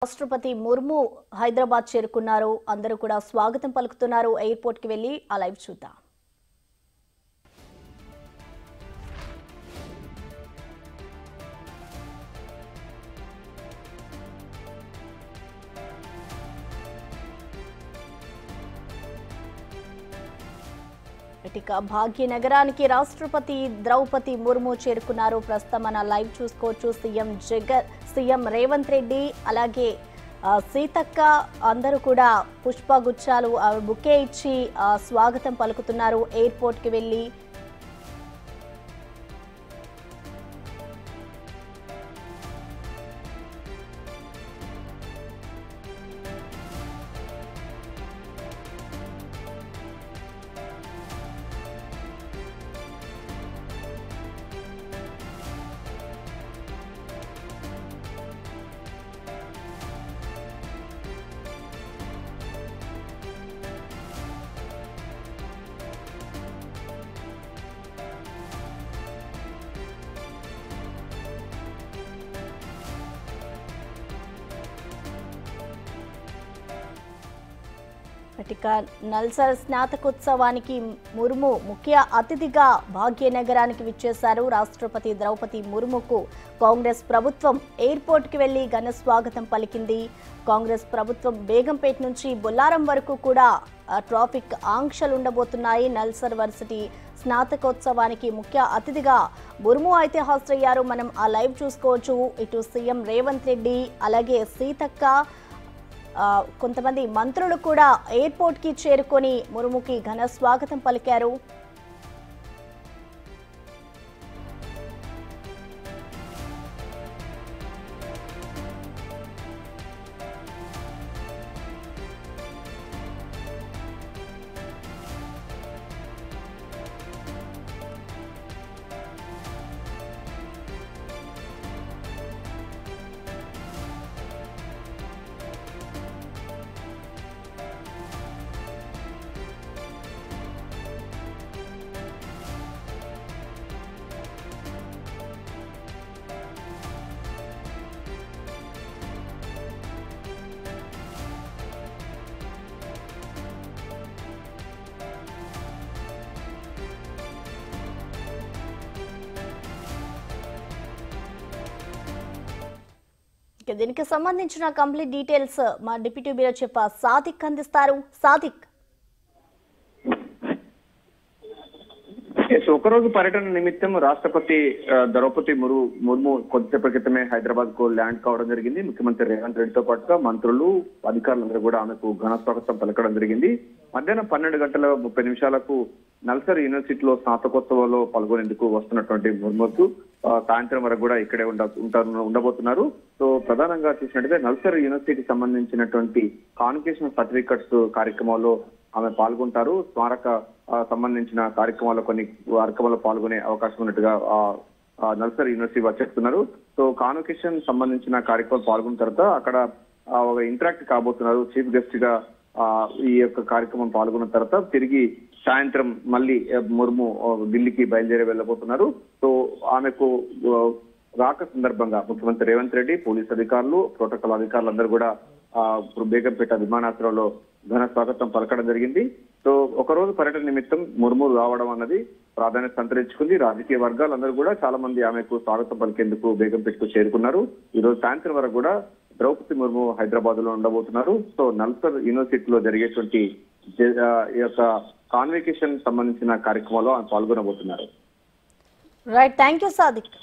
రాష్ట్రపతి ముర్ము హైదరాబాద్ చేరుకున్నారు. అందరూ కూడా స్వాగతం పలుకుతున్నారు. ఎయిర్పోర్ట్ కి వెళ్లి ఆ లైవ్ చూద్దాం. ఇక భాగ్యనగరానికి రాష్ట్రపతి ద్రౌపది ముర్ము చేరుకున్నారు. ప్రస్తుతం మన లైవ్ చూసుకోవచ్చు. సీఎం రేవంత్ రెడ్డి అలాగే సీతక్క అందరూ కూడా పుష్పగుచ్చాలు బుకే ఇచ్చి స్వాగతం పలుకుతున్నారు. ఎయిర్పోర్ట్ కి వెళ్లి నల్సార్ స్నాతకోత్సవానికి ముర్ము ముఖ్య అతిథిగా భాగ్యనగరానికి విచ్చేశారు. రాష్ట్రపతి ద్రౌపది ముర్ముకు కాంగ్రెస్ ప్రభుత్వం ఎయిర్పోర్ట్ కి వెళ్లి ఘన స్వాగతం పలికింది. కాంగ్రెస్ ప్రభుత్వం బేగంపేట నుంచి బొల్లారం వరకు కూడా ట్రాఫిక్ ఆంక్షలు ఉండబోతున్నాయి. నల్సార్ వర్సిటీ స్నాతకోత్సవానికి ముఖ్య అతిథిగా ముర్ము అయితే హాజరయ్యారు. మనం ఆ లైవ్ చూసుకోవచ్చు. ఇటు సీఎం రేవంత్ రెడ్డి అలాగే సీతక్క కొంతమంది మంత్రులు కూడా ఎయిర్పోర్ట్ కి చేరుకొని ముర్ముకి ఘన స్వాగతం పలికారు. దీనికి సంబంధించిన కంప్లీట్ డీటెయిల్స్ మా డిప్యూటీ బ్యూరో చీఫ్ సాదిక్ అందిస్తారు. సాదిక్, ఒకరోజు పర్యటన నిమిత్తం రాష్ట్రపతి ద్రౌపది ముర్ము కొద్దిసేపటి క్రితమే హైదరాబాద్ కు ల్యాండ్ కావడం జరిగింది. ముఖ్యమంత్రి రేవంత్ రెడ్డితో పాటుగా మంత్రులు అధికారులందరూ కూడా ఆమెకు ఘన స్వాగతం పలకడం జరిగింది. మధ్యాహ్నం 12:30 నల్సార్ యూనివర్సిటీలో స్నాతకోత్సవంలో పాల్గొనేందుకు వస్తున్నటువంటి ముర్ముకు సాయంత్రం వరకు కూడా ఇక్కడే ఉండబోతున్నారు. సో ప్రధానంగా చూసినట్టయితే నల్సార్ యూనివర్సిటీకి సంబంధించినటువంటి కాన్వకేషన్ సర్టిఫికెట్స్ కార్యక్రమంలో ఆమె పాల్గొంటారు. స్మారక సంబంధించిన కొన్ని కార్యక్రమాల్లో పాల్గొనే అవకాశం ఉన్నట్టుగా నల్సార్ యూనివర్సిటీ వారు చెప్తున్నారు. సో కాన్వకేషన్ సంబంధించిన కార్యక్రమాలు పాల్గొన్న తర్వాత అక్కడ ఒక ఇంటరాక్ట్ కాబోతున్నారు. చీఫ్ గెస్ట్ గా ఈ యొక్క కార్యక్రమం పాల్గొన్న తర్వాత తిరిగి సాయంత్రం మళ్ళీ ముర్ము ఢిల్లీకి బయలుదేరి వెళ్ళబోతున్నారు. సో ఆమెకు రాక సందర్భంగా ముఖ్యమంత్రి రేవంత్ రెడ్డి, పోలీస్ అధికారులు, ప్రోటోకాల్ అధికారులు అందరూ కూడా బేగంపేట విమానాశ్రయంలో ఘన స్వాగతం పలకడం జరిగింది. సో ఒకరోజు పర్యటన నిమిత్తం ముర్ము రావడం అన్నది ప్రాధాన్యత సంతరించుకుంది. రాజకీయ వర్గాలందరూ కూడా చాలా మంది ఆమెకు స్వాగతం పలికేందుకు బేగంపేటకు చేరుకున్నారు. ఈ రోజు సాయంత్రం వరకు కూడా ద్రౌపది ముర్ము హైదరాబాద్ లో ఉండబోతున్నారు. సో నల్సార్ యూనివర్సిటీలో జరిగేటువంటి ఈ యొక్క కాన్వకేషన్ సంబంధించిన కార్యక్రమంలో ఆమె పాల్గొనబోతున్నారు. Right, thank you Sadiq.